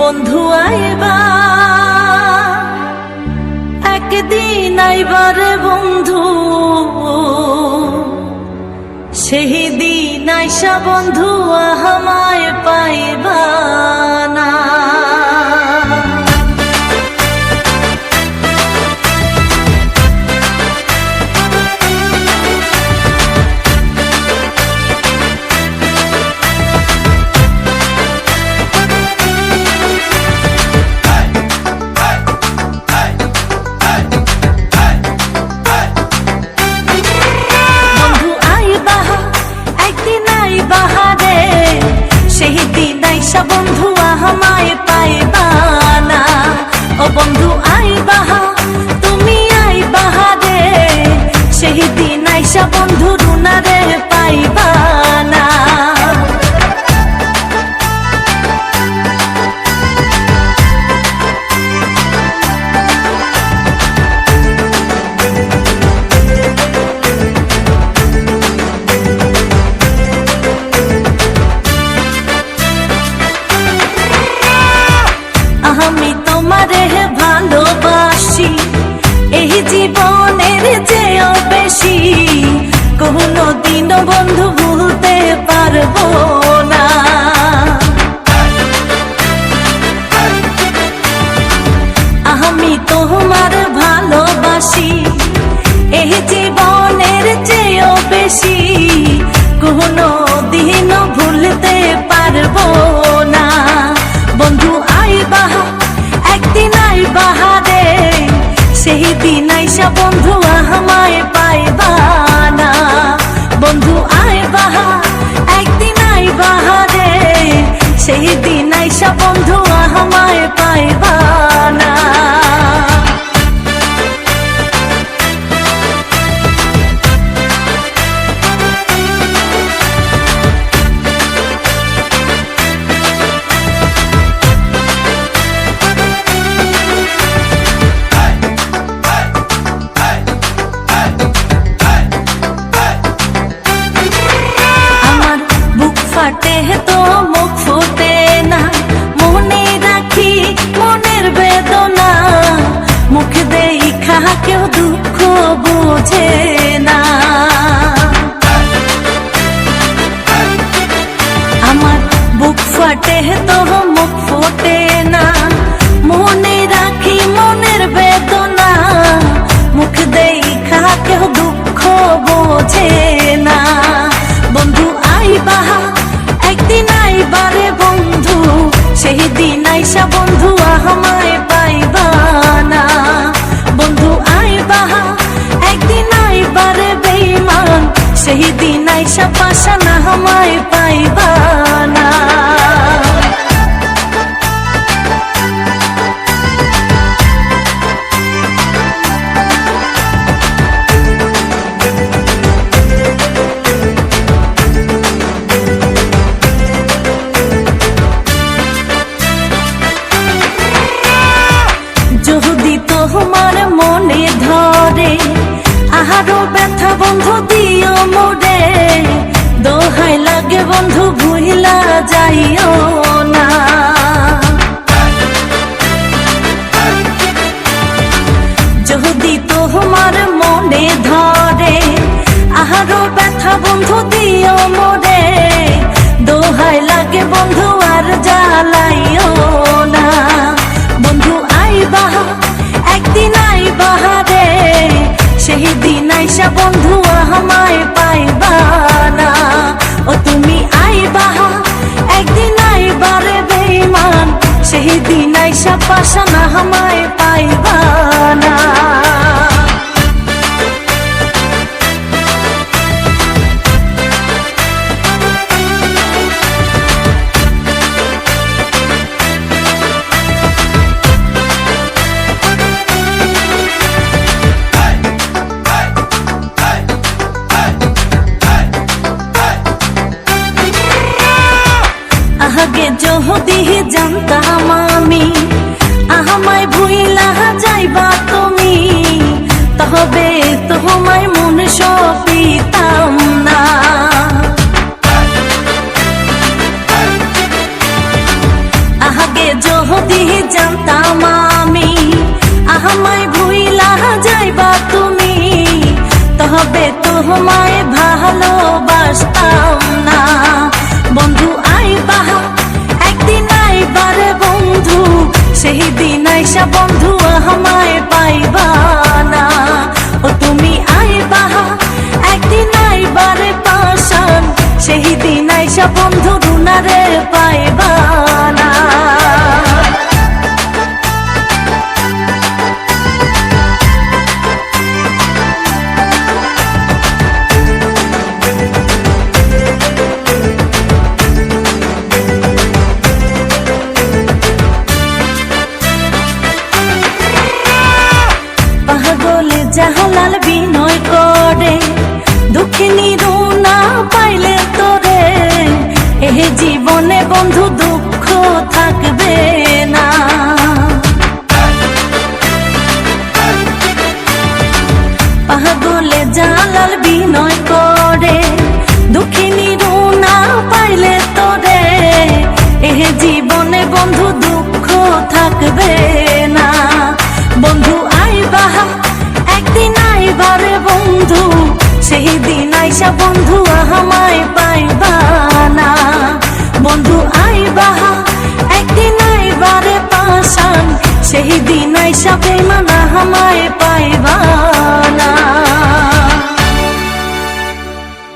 বন্ধু আইবা একদিন আইবারে বন্ধু, সেই দিন আইসা বন্ধু আমায় পাইবা না। সেই দিন আইসা বন্ধু আমায় পাইবা না। ও বন্ধু আইবা তুমি আইবা রে, সেই দিন আইসা বন্ধু রুনারে পাইবা না। আমি তোমারে ভালোবাসি এই জীবনের চেয়েও বেশি, কোনো দিনও বন্ধু ভুলতে পারবো না। আমি তোমার ভালোবাসি এই জীবনের চেয়েও বেশি, কোনো দিনও ভুলতে পারবো না। বন্ধু আইবা একদিন আইবা রে, সেই দিন আইসা বন্ধু আমায় পাইবা না। বন্ধু আইবা একদিন আইবা রে, সেই দিন আইসা বন্ধু আমায় পাইবা না। তো মুখ ফুটে না, মনে রাখি মনের বেদনা, মুখ দেখা কেউ দুঃখ বুঝে না। আমার বুক ফাটে তো মুখ ফুটে না, মনে রাখি মনের বেদনা, মুখ দেখা কেউ দুঃখ বোঝে না। বন্ধু আইবা একদিন আইবারে বন্ধু, সেই দিন আইসা বন্ধু আমায় পাইবা না। বন্ধু আইবা একদিন আইবারে বেঈমান, সেই দিন আইসা পাশানা আমায় পাইবা না। যদি তোমার মনে ধরে আহারো ব্যথা বন্ধু দিও মোরে, দোহাই লাগে বন্ধু ভুইলা যাইও না। যদি তোমার মনে ধরে আহারো ব্যথা বন্ধু দিও মোরে, দোহাই লাগে বন্ধু আর জ্বালাইও না। বন্ধু আইবা একদিন আইবা রে, সেই দিন আইসা বন্ধু আমায় পাইবা না। ও তুমি আইবা একদিন আইবা রে বেঈমান, সেই দিন আইসা পাশানা আমায় পাইবা না। আগে যদি জানতাম আমি আমায় ভুইলা যাইবা তুমি, তবে তোমায় মন সপিতাম না। আগে তোমায় ভালোবাসতাম না। বন্ধু আইবা একদিন আইবারে বন্ধু, সেই দিন আইসা বন্ধু আমায় পাইবা না। ও তুমি আইবা একদিন আইবারে পাশান, সেই দিন আইসা বন্ধু রুনারে পাইবা না। পাগলে জাহালাল বিনয় করে, দুঃখিনী রুনা পাইলে তোরে, এ জীবনে বন্ধু দুঃখ থাকবে না। পাগলে জাহালাল বিনয় করে, দুঃখিনী রুনা পাইলে তোরে, এ জীবনে বন্ধু দুঃখ থাকবে না। বন্ধু আইবা একদিন আইবারে বন্ধু, সেই দিন আইসা বন্ধু আমায় পাইবা না। বন্ধু আইবা একদিন আইবারে পাশান, সেই দিন আইসা বেমান আমায় পাইবা না।